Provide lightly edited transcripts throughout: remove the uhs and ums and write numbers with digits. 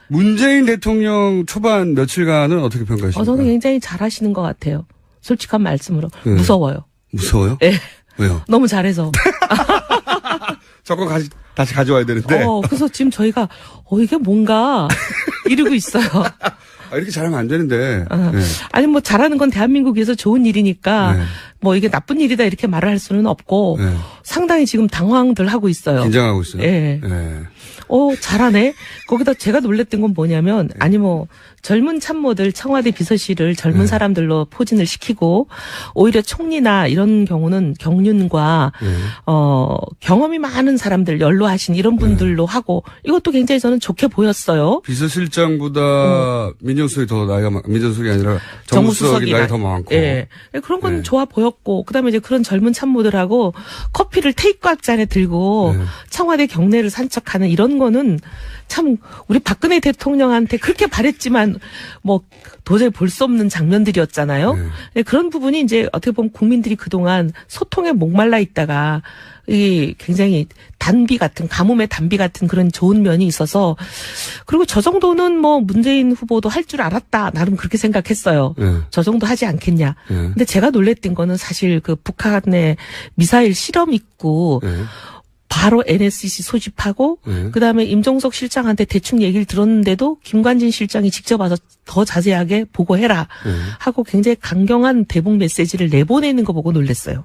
문재인 대통령 초반 며칠간은 어떻게 평가하십니까? 저는 굉장히 잘하시는 것 같아요. 솔직한 말씀으로. 네. 무서워요. 무서워요? 네. 왜요? 너무 잘해서. 저거 다시 가져와야 되는데. 그래서 지금 저희가, 이게 뭔가, 이러고 있어요. 이렇게 잘하면 안 되는데. 네. 아니, 뭐, 잘하는 건 대한민국에서 좋은 일이니까, 네. 뭐, 이게 나쁜 일이다 이렇게 말을 할 수는 없고, 네. 상당히 지금 당황들 하고 있어요. 긴장하고 있어요. 예. 네. 잘하네. 거기다 제가 놀랬던 건 뭐냐면, 아니 뭐, 젊은 참모들 청와대 비서실을 젊은 사람들로 포진을 시키고, 오히려 총리나 이런 경우는 경륜과, 경험이 많은 사람들, 연로하신 이런 분들로 하고, 이것도 굉장히 저는 좋게 보였어요. 비서실장보다 민정수석이 아니라 정무수석이 나이 더 많고. 예. 그런 건 좋아 보였고, 그 다음에 이제 그런 젊은 참모들하고 커피를 테이크아웃 잔에 들고 청와대 경내를 산책하는 이런 거는 참 우리 박근혜 대통령한테 그렇게 바랬지만 뭐 도저히 볼 수 없는 장면들이었잖아요. 그런 부분이 이제 어떻게 보면 국민들이 그동안 소통에 목말라 있다가 이 굉장히 가뭄의 단비 같은 그런 좋은 면이 있어서, 그리고 저 정도는 뭐 문재인 후보도 할 줄 알았다. 나름 그렇게 생각했어요. 저 정도 하지 않겠냐. 근데 제가 놀랬던 거는 사실 그 북한의 미사일 실험 있고, 바로 NSC 소집하고, 그 다음에 임종석 실장한테 대충 얘기를 들었는데도 김관진 실장이 직접 와서 더 자세하게 보고해라. 하고 굉장히 강경한 대북 메시지를 내보내는 거 보고 놀랐어요.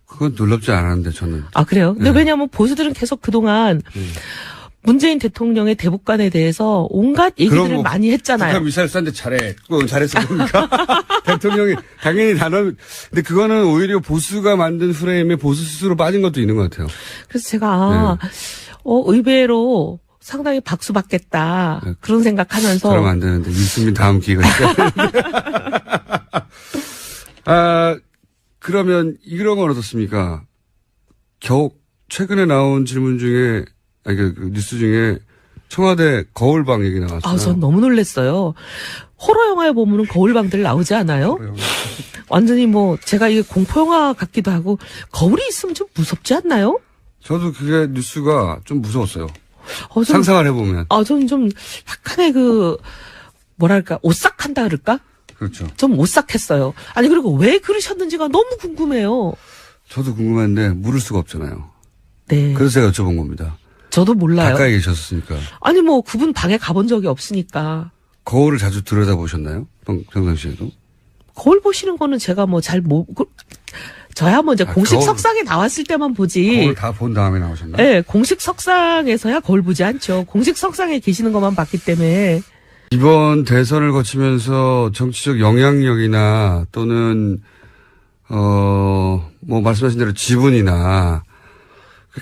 그건 놀랍지 않았는데, 저는. 아, 그래요? 근데 왜냐하면 보수들은 계속 그동안 문재인 대통령의 대북관에 대해서 온갖 얘기들을 많이 했잖아요. 북한 미사일 쐈는데 잘했어. 그러니까. 대통령이 당연히 근데 그거는 오히려 보수가 만든 프레임에 보수 스스로 빠진 것도 있는 것 같아요. 그래서 제가, 의외로 상당히 박수 받겠다. 그런 생각하면서. 그러면 안 되는데. 유승민 다음 기회가 있어야 되는데. 그러면 이런 건 어떻습니까? 최근에 나온 질문 중에, 그 뉴스 중에 청와대 거울방 얘기 나왔어요. 전 너무 놀랐어요. 호러 영화에 보면은 거울방들 나오지 않아요? 완전히 뭐 제가 이게 공포 영화 같기도 하고, 거울이 있으면 좀 무섭지 않나요? 저도 그게 뉴스가 좀 무서웠어요. 상상을 해보면. 저는 좀 약간의 뭐랄까, 오싹한다 그럴까? 그렇죠. 좀 오싹했어요. 아니, 그리고 왜 그러셨는지가 너무 궁금해요. 저도 궁금한데 물을 수가 없잖아요. 네. 그래서 제가 여쭤본 겁니다. 저도 몰라요. 가까이 계셨으니까. 아니, 뭐 그분 방에 가본 적이 없으니까. 거울을 자주 들여다보셨나요? 평상시에도? 거울 보시는 거는 제가 뭐 저야 뭐 이제 공식 석상에 나왔을 때만 보지. 거울 다 본 다음에 나오셨나요? 네, 공식 석상에서야 거울 보지 않죠. 공식 석상에 계시는 것만 봤기 때문에. 이번 대선을 거치면서 정치적 영향력이나 또는 뭐 말씀하신 대로 지분이나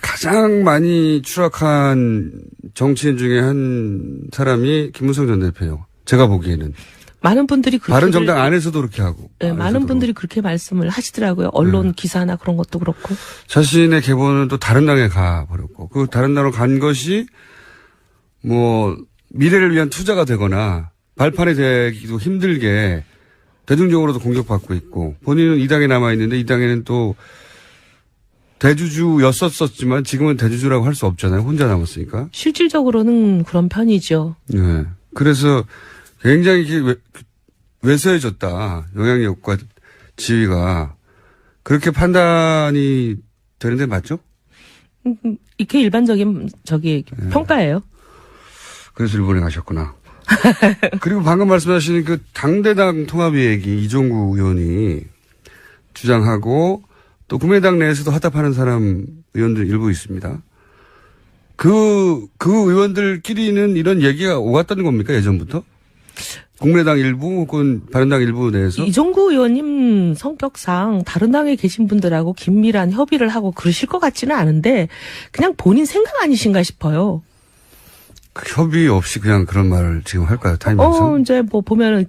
가장 많이 추락한 정치인 중에 한 사람이 김무성 전 대표예요. 제가 보기에는. 많은 분들이 그렇게. 바른정당 안에서도 그렇게 하고. 네, 많은 분들이 그렇게 말씀을 하시더라고요. 언론 기사나 그런 것도 그렇고. 자신의 계보는 또 다른 당에 가버렸고, 그 다른 당으로 간 것이 뭐 미래를 위한 투자가 되거나 발판이 되기도 힘들게 대중적으로도 공격받고 있고, 본인은 이 당에 남아있는데 이 당에는 또 대주주였었지만 지금은 대주주라고 할 수 없잖아요. 혼자 남았으니까. 실질적으로는 그런 편이죠. 네. 그래서 굉장히 외소해졌다. 영향력과 지위가. 그렇게 판단이 되는데 맞죠? 이게 일반적인 평가예요. 그래서 일본에 가셨구나. 그리고 방금 말씀하신 그 당대당 통합 얘기 이종구 의원이 주장하고 또 국민의당 내에서도 화답하는 사람 의원들 일부 있습니다. 그 의원들끼리는 이런 얘기가 오갔다는 겁니까? 예전부터? 국민의당 일부 혹은 바른당 일부 내에서? 이종구 의원님 성격상 다른 당에 계신 분들하고 긴밀한 협의를 하고 그러실 것 같지는 않은데 그냥 본인 생각 아니신가 싶어요. 그 협의 없이 그냥 그런 말을 지금 할까요? 타임에서? 이제 뭐 보면은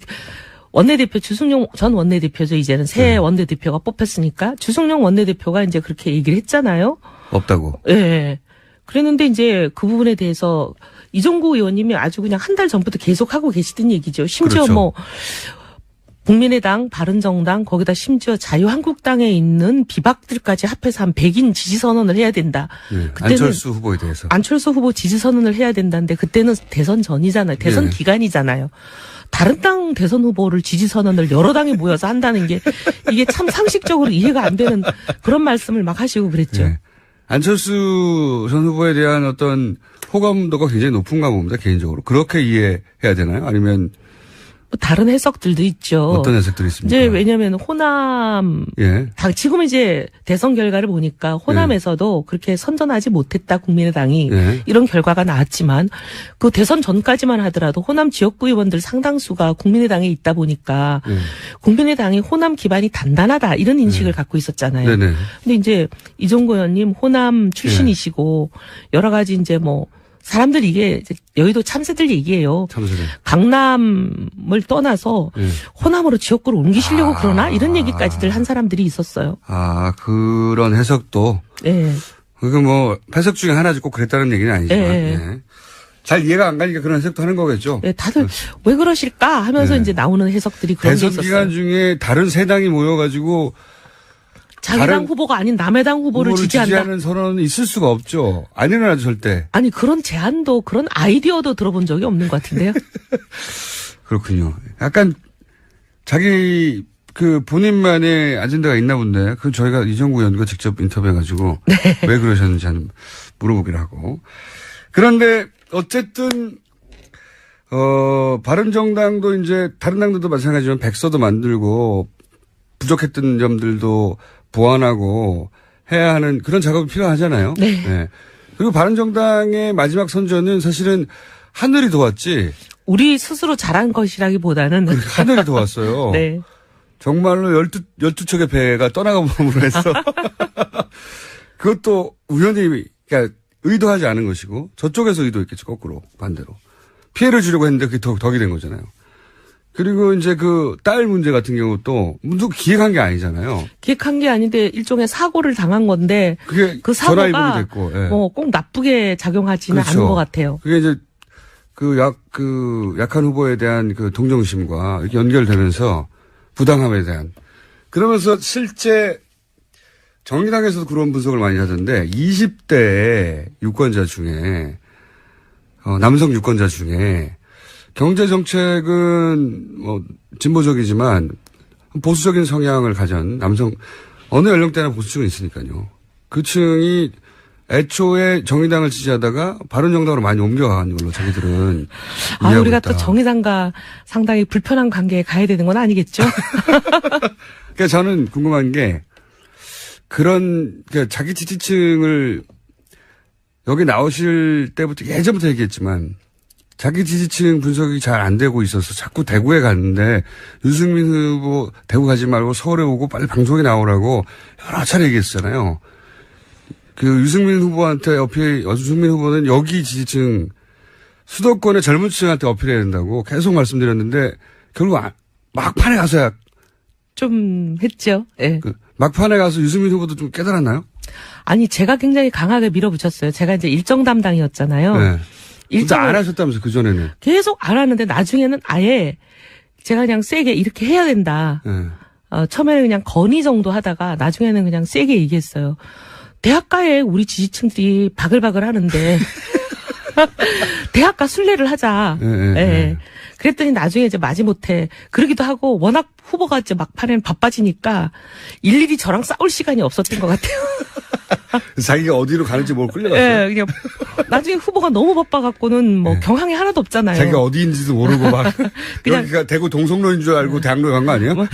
원내대표 주승용 전 원내대표죠. 이제는 새 원내대표가 뽑혔으니까 주승용 원내대표가 이제 그렇게 얘기를 했잖아요. 없다고. 예. 네. 그랬는데 이제 그 부분에 대해서 이종구 의원님이 아주 그냥 한 달 전부터 계속 하고 계시던 얘기죠. 심지어 그렇죠. 뭐 국민의당, 바른정당, 거기다 심지어 자유한국당에 있는 비박들까지 합해서 한 100인 지지선언을 해야 된다. 네. 그때는 안철수 후보에 대해서. 안철수 후보 지지선언을 해야 된다는데 그때는 대선 전이잖아요. 대선 네. 기간이잖아요. 다른 당 대선 후보를 지지선언을 여러 당이 모여서 한다는 게 이게 참 상식적으로 이해가 안 되는 그런 말씀을 막 하시고 그랬죠. 네. 안철수 전 후보에 대한 어떤 호감도가 굉장히 높은가 봅니다. 개인적으로. 그렇게 이해해야 되나요? 아니면 뭐 다른 해석들도 있죠. 어떤 해석들이 있습니까? 이제 왜냐하면 호남 예. 지금 이제 대선 결과를 보니까 호남에서도 그렇게 선전하지 못했다 국민의당이 예. 이런 결과가 나왔지만 그 대선 전까지만 하더라도 호남 지역구 의원들 상당수가 국민의당에 있다 보니까 예. 국민의당이 호남 기반이 단단하다 이런 인식을 갖고 있었잖아요. 네네. 근데 이제 이종구 의원님 호남 출신이시고 여러 가지 이제 뭐 사람들 이게 이제 여의도 참새들 얘기예요. 참새들. 강남을 떠나서 예. 호남으로 지역구를 옮기시려고 그러나 이런 얘기까지들 한 사람들이 있었어요. 아, 그런 해석도. 예. 그게 뭐, 해석 중에 하나지 꼭 그랬다는 얘기는 아니지만. 예. 예. 잘 이해가 안 가니까 그런 해석도 하는 거겠죠. 예, 다들 왜 그러실까 하면서 네. 이제 나오는 해석들이 그런 게 대선 있었어요. 기간 중에 다른 세 당이 모여가지고 자기 다른 당 후보가 아닌 남의 당 후보를 지지한다. 지지하는 선언은 있을 수가 없죠. 안 일어나죠, 절대. 아니 그런 제안도 그런 아이디어도 들어본 적이 없는 것 같은데요. 그렇군요. 약간 자기 그 본인만의 아젠다가 있나 본데, 그 저희가 이정구 의원과 직접 인터뷰해가지고 왜 그러셨는지 한번 물어보기로 하고. 그런데 어쨌든 바른정당도 이제 다른 당들도 마찬가지지만 백서도 만들고 부족했던 점들도 보완하고 해야 하는 그런 작업이 필요하잖아요. 네. 그리고 바른정당의 마지막 선전은 사실은 하늘이 도왔지. 우리 스스로 잘한 것이라기보다는 하늘이 도왔어요. 네. 정말로 12척의 배가 떠나가봄으로 해서 그것도 우연히 그러니까 의도하지 않은 것이고 저쪽에서 의도했겠죠. 거꾸로 반대로. 피해를 주려고 했는데 그게 덕이 된 거잖아요. 그리고 이제 그 딸 문제 같은 경우도 누구 기획한 게 아니잖아요. 기획한 게 아닌데 일종의 사고를 당한 건데 그게 그 전화위복이 사고가 됐고, 예. 뭐 꼭 나쁘게 작용하지는 그렇죠. 않은 것 같아요. 그게 이제 그 약한 후보에 대한 그 동정심과 이렇게 연결되면서 부당함에 대한 그러면서 실제 정의당에서도 그런 분석을 많이 하던데 20대 유권자 중에 남성 유권자 중에 경제 정책은 뭐 진보적이지만 보수적인 성향을 가진 남성 어느 연령대나 보수층은 있으니까요. 그 층이 애초에 정의당을 지지하다가 바른정당으로 많이 옮겨간 걸로 자기들은 아, 이해하고 우리가 있다. 또 정의당과 상당히 불편한 관계에 가야 되는 건 아니겠죠? 그러니까 저는 궁금한 게 그런 그러니까 자기 지지층을 여기 나오실 때부터 예전부터 얘기했지만 자기 지지층 분석이 잘 안 되고 있어서 자꾸 대구에 갔는데 유승민 후보 대구 가지 말고 서울에 오고 빨리 방송에 나오라고 여러 차례 얘기했잖아요. 그 유승민 후보한테 유승민 후보는 여기 지지층 수도권의 젊은 층한테 어필해야 된다고 계속 말씀드렸는데 결국 막판에 가서야 좀 했죠. 예. 막판에 가서 유승민 후보도 좀 깨달았나요? 아니 제가 굉장히 강하게 밀어붙였어요. 제가 이제 일정 담당이었잖아요. 네. 일정 일정을 안 하셨다면서 그 전에는. 계속 안 하는데 나중에는 아예 제가 그냥 세게 이렇게 해야 된다. 네. 처음에는 그냥 건의 정도 하다가 나중에는 그냥 세게 얘기했어요. 대학가에 우리 지지층들이 바글바글 하는데 대학가 순례를 하자. 예. 그랬더니 나중에 이제 마지못해 그러기도 하고 워낙 후보가 이제 막판에는 바빠지니까 일일이 저랑 싸울 시간이 없었던 것 같아요. 자기가 어디로 가는지 뭘 끌려갔어요. 예, 그냥 나중에 후보가 너무 바빠갖고는 뭐 경향이 하나도 없잖아요. 자기가 어디인지도 모르고 막 그냥- 여기가 대구 동성로인 줄 알고 대학로 간 거 아니에요? 뭐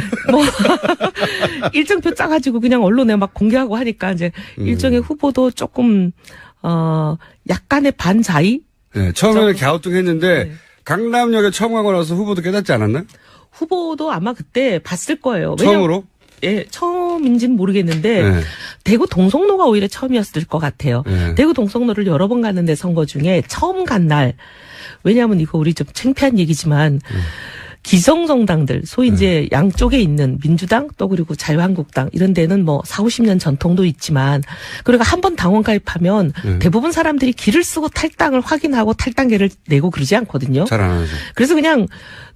일정표 짜가지고 그냥 언론에 막 공개하고 하니까 이제 일정의 후보도 조금 약간의 반자의 네, 처음에는 갸우뚱했는데 네. 강남역에 처음 가고 나서 후보도 깨닫지 않았나요? 후보도 아마 그때 봤을 거예요. 왜냐면- 처음으로? 예, 처음인지는 모르겠는데 네. 대구 동성로가 오히려 처음이었을 것 같아요. 네. 대구 동성로를 여러 번 갔는데 선거 중에 처음 간 날 왜냐하면 이거 우리 좀 창피한 얘기지만 기성정당들, 소위 이제 양쪽에 있는 민주당 또 그리고 자유한국당 이런 데는 뭐 4, 50년 전통도 있지만 그리고 한 번 당원 가입하면 대부분 사람들이 길을 쓰고 탈당을 확인하고 탈당계를 내고 그러지 않거든요. 잘 안 하죠. 그래서 그냥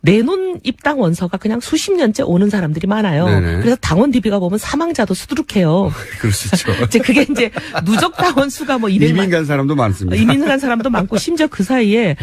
내놓은 입당 원서가 그냥 수십 년째 오는 사람들이 많아요. 네네. 그래서 당원 DB가 보면 사망자도 수두룩해요. 그럴 수 있죠. 이제 그게 이제 누적 당원 수가 뭐 200만. 이민 간 사람도 많습니다. 이민 간 사람도 많고 심지어 그 사이에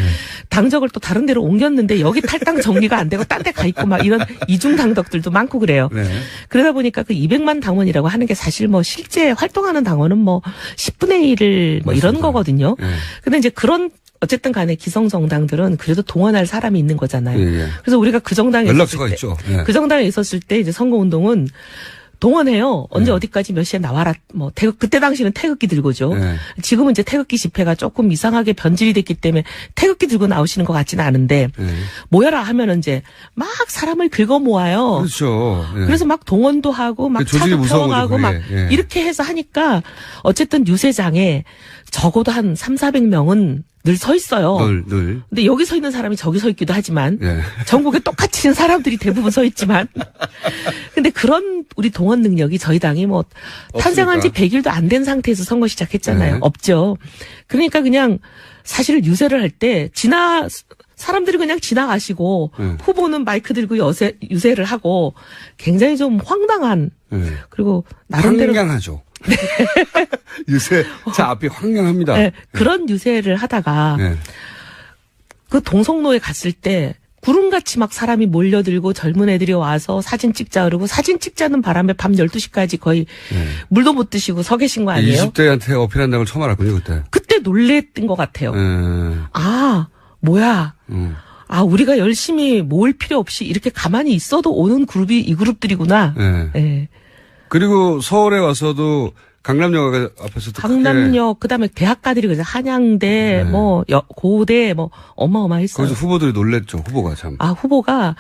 당적을 또 다른 데로 옮겼는데 여기 탈당 정리가 안 되고 딴 데 가 있고 막 이런 이중 당덕들도 많고 그래요. 네. 그러다 보니까 그 200만 당원이라고 하는 게 사실 뭐 실제 활동하는 당원은 뭐 10분의 1을 뭐 이런 맞습니다. 거거든요. 네. 근데 이제 그런 어쨌든 간에 기성정당들은 그래도 동원할 사람이 있는 거잖아요. 예, 예. 그래서 우리가 그 정당에 연락처가 있었을 때, 있죠. 예. 그 정당에 있었을 때 이제 선거운동은 동원해요. 언제 어디까지 몇 시에 나와라. 뭐 그때 당시는 태극기 들고죠. 네. 지금은 이제 태극기 집회가 조금 이상하게 변질이 됐기 때문에 태극기 들고 나오시는 것 같지는 않은데 네. 모여라 하면은 이제 막 사람을 긁어 모아요. 그렇죠. 예. 그래서 막 동원도 하고 막 조직이 차도 무서운 거죠, 태워가고 막 그게. 예. 이렇게 해서 하니까 어쨌든 유세장에 적어도 한 300~400명은 늘 서 있어요. 늘. 근데 여기 서 있는 사람이 저기 서 있기도 하지만 예. 전국에 똑같이 있는 사람들이 대부분 서 있지만 근데 그런 우리 동원 능력이 저희 당이 뭐 탄생한 지 100일도 안 된 상태에서 선거 시작했잖아요. 네. 없죠. 그러니까 그냥 사실 유세를 할 때 사람들이 그냥 지나가시고 후보는 마이크 들고 유세를 하고 굉장히 좀 황당한 예. 그리고 나름대로 황량하죠. 유세 차 앞이 황량합니다. 네, 그런 유세를 하다가 예. 그 동성로에 갔을 때 구름같이 막 사람이 몰려들고 젊은 애들이 와서 사진 찍자 그러고 사진 찍자는 바람에 밤 12시까지 거의 물도 못 드시고 서 계신 거 아니에요? 20대한테 어필한다는 걸 처음 알았군요, 그때. 그때 놀랬던 것 같아요. 예. 아, 뭐야. 아, 우리가 열심히 모을 필요 없이 이렇게 가만히 있어도 오는 그룹이 이 그룹들이구나. 예. 예. 그리고 서울에 와서도 강남역 앞에서도 강남역, 그 다음에 대학가들이 그래서 한양대, 뭐, 고대, 뭐, 어마어마했어요. 거기서 후보들이 놀랬죠, 후보가 참. 아, 후보가,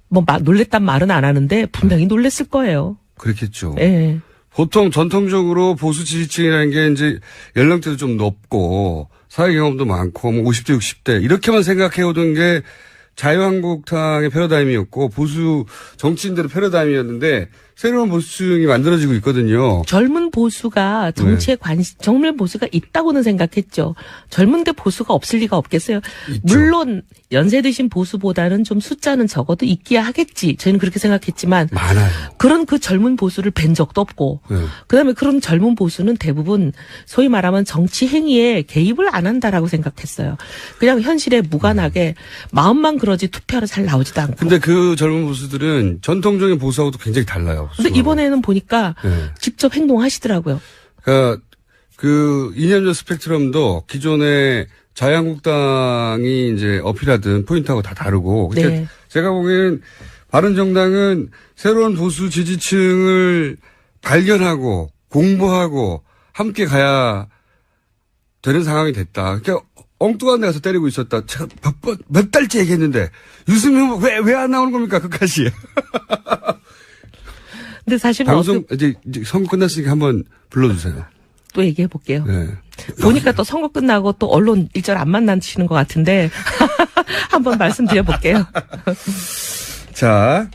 뭐, 놀랬단 말은 안 하는데, 분명히 놀랬을 거예요. 그렇겠죠. 예. 보통 전통적으로 보수 지지층이라는 게 이제 연령대도 좀 높고 사회 경험도 많고 뭐 50대 60대 이렇게만 생각해 오던 게 자유한국당의 패러다임이었고 보수 정치인들의 패러다임이었는데 새로운 보수층이 만들어지고 있거든요. 젊은 보수가 정치에 젊은 보수가 있다고는 생각했죠. 젊은데 보수가 없을 리가 없겠어요. 있죠. 물론 연세 드신 보수보다는 좀 숫자는 적어도 있기야 하겠지. 저희는 그렇게 생각했지만 많아요. 그런 그 젊은 보수를 뵌 적도 없고 그다음에 그런 젊은 보수는 대부분 소위 말하면 정치 행위에 개입을 안 한다라고 생각했어요. 그냥 현실에 무관하게 마음만 그러지 투표하러 잘 나오지도 않고. 근데 그 젊은 보수들은 전통적인 보수하고도 굉장히 달라요. 근데 이번에는 보니까 직접 행동하시더라고요. 그러니까 그 이념적 스펙트럼도 기존의 자유한국당이 이제 어필하던 포인트하고 다 다르고. 그러니까 네. 제가 보기에는 바른정당은 새로운 보수 지지층을 발견하고 공부하고 함께 가야 되는 상황이 됐다. 그러니까 엉뚱한 데 가서 때리고 있었다. 제가 몇 달째 얘기했는데 유승민 왜 안 나오는 겁니까? 끝까지. 근데 사실은 방송 이제 선거 끝났으니까 한번 불러주세요. 또 얘기해 볼게요. 네. 보니까 또 선거 끝나고 또 언론 일절 안 만나시는 것 같은데 한번 말씀드려 볼게요. 자.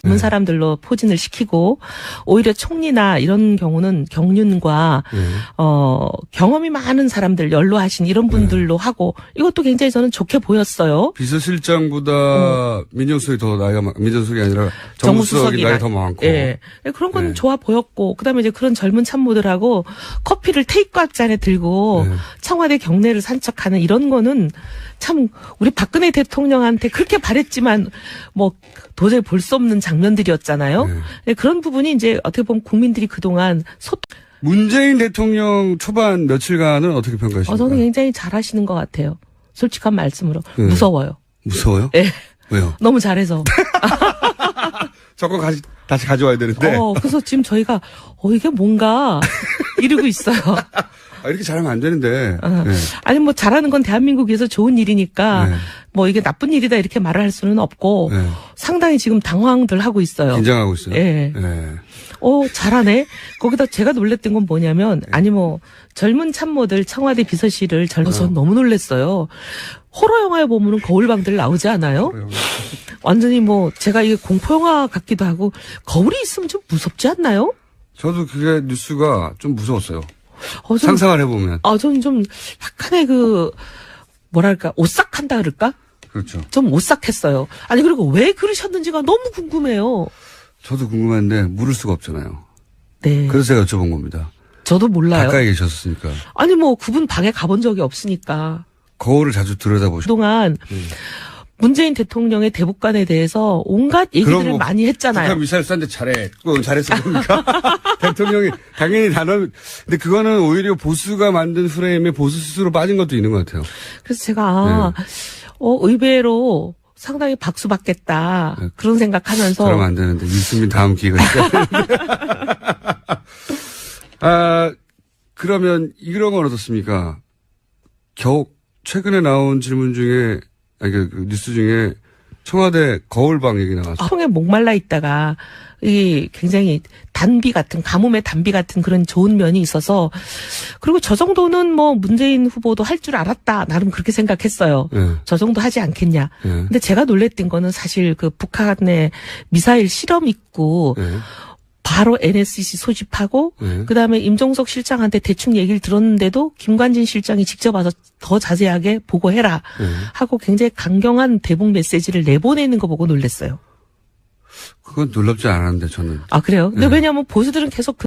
젊은 사람들로 포진을 시키고 오히려 총리나 이런 경우는 경륜과 경험이 많은 사람들 연로하신 이런 분들로 하고 이것도 굉장히 저는 좋게 보였어요. 비서실장보다 민정수석이 더 나이가 민정수석이 아니라 정무수석이 나이가 더 많고. 예. 그런 건 좋아 보였고 그다음에 이제 그런 젊은 참모들하고 커피를 테이크아웃 잔에 들고 청와대 경내를 산책하는 이런 거는 참 우리 박근혜 대통령한테 그렇게 바랬지만 뭐 도저히 볼 수 없는 장면들이었잖아요. 그런 부분이 이제 어떻게 보면 국민들이 그동안 문재인 대통령 초반 며칠간은 어떻게 평가하십니까? 저는 굉장히 잘하시는 것 같아요. 솔직한 말씀으로. 무서워요. 무서워요? 예. 왜요? 너무 잘해서. 저거 다시 가져와야 되는데. 그래서 지금 저희가 이게 뭔가 이러고 있어요. 이렇게 잘하면 안 되는데. 아니 뭐 잘하는 건 대한민국에서 좋은 일이니까 뭐 이게 나쁜 일이다 이렇게 말을 할 수는 없고 상당히 지금 당황들 하고 있어요. 긴장하고 있어요. 예. 잘하네. 거기다 제가 놀랬던 건 뭐냐면, 아니 뭐, 젊은 참모들 청와대 비서실을 전 너무 놀랬어요. 호러 영화에 보면은 거울방들 나오지 않아요? 완전히 뭐, 제가 이게 공포영화 같기도 하고, 거울이 있으면 좀 무섭지 않나요? 저도 그게 뉴스가 좀 무서웠어요. 좀, 상상을 해보면. 저는 좀 약간의 뭐랄까, 오싹한다 그럴까? 그렇죠. 좀 오싹했어요. 아니, 그리고 왜 그러셨는지가 너무 궁금해요. 저도 궁금한데 물을 수가 없잖아요. 네. 그래서 제가 여쭤본 겁니다. 저도 몰라요. 가까이 계셨으니까. 아니, 뭐, 그분 방에 가본 적이 없으니까. 거울을 자주 들여다보시고. 그동안 문재인 대통령의 대북관에 대해서 온갖 얘기들을 많이 했잖아요. 북한 미사일 쐈는데 잘했어 보니까. 대통령이 당연히 근데 그거는 오히려 보수가 만든 프레임에 보수 스스로 빠진 것도 있는 것 같아요. 그래서 제가 의외로 상당히 박수 받겠다. 네. 그런 생각하면서. 그러면 안 되는데 유승민 다음 기회가 있어야 그러면 이런 건 어떻습니까? 최근에 나온 질문 중에 그 뉴스 중에 청와대 거울방 얘기 나왔어요. 통에 목말라 있다가 이 굉장히 단비 같은 가뭄의 단비 같은 그런 좋은 면이 있어서 그리고 저 정도는 뭐 문재인 후보도 할 줄 알았다 나름 그렇게 생각했어요. 네. 저 정도 하지 않겠냐. 네. 근데 제가 놀랬던 거는 사실 그 북한의 미사일 실험 있고 네. 바로 NSC 소집하고 그다음에 임종석 실장한테 대충 얘기를 들었는데도 김관진 실장이 직접 와서 더 자세하게 보고해라 하고 굉장히 강경한 대북 메시지를 내보내는 거 보고 놀랐어요. 그건 놀랍지 않았는데 저는. 아 그래요? 근데 왜냐하면 보수들은 계속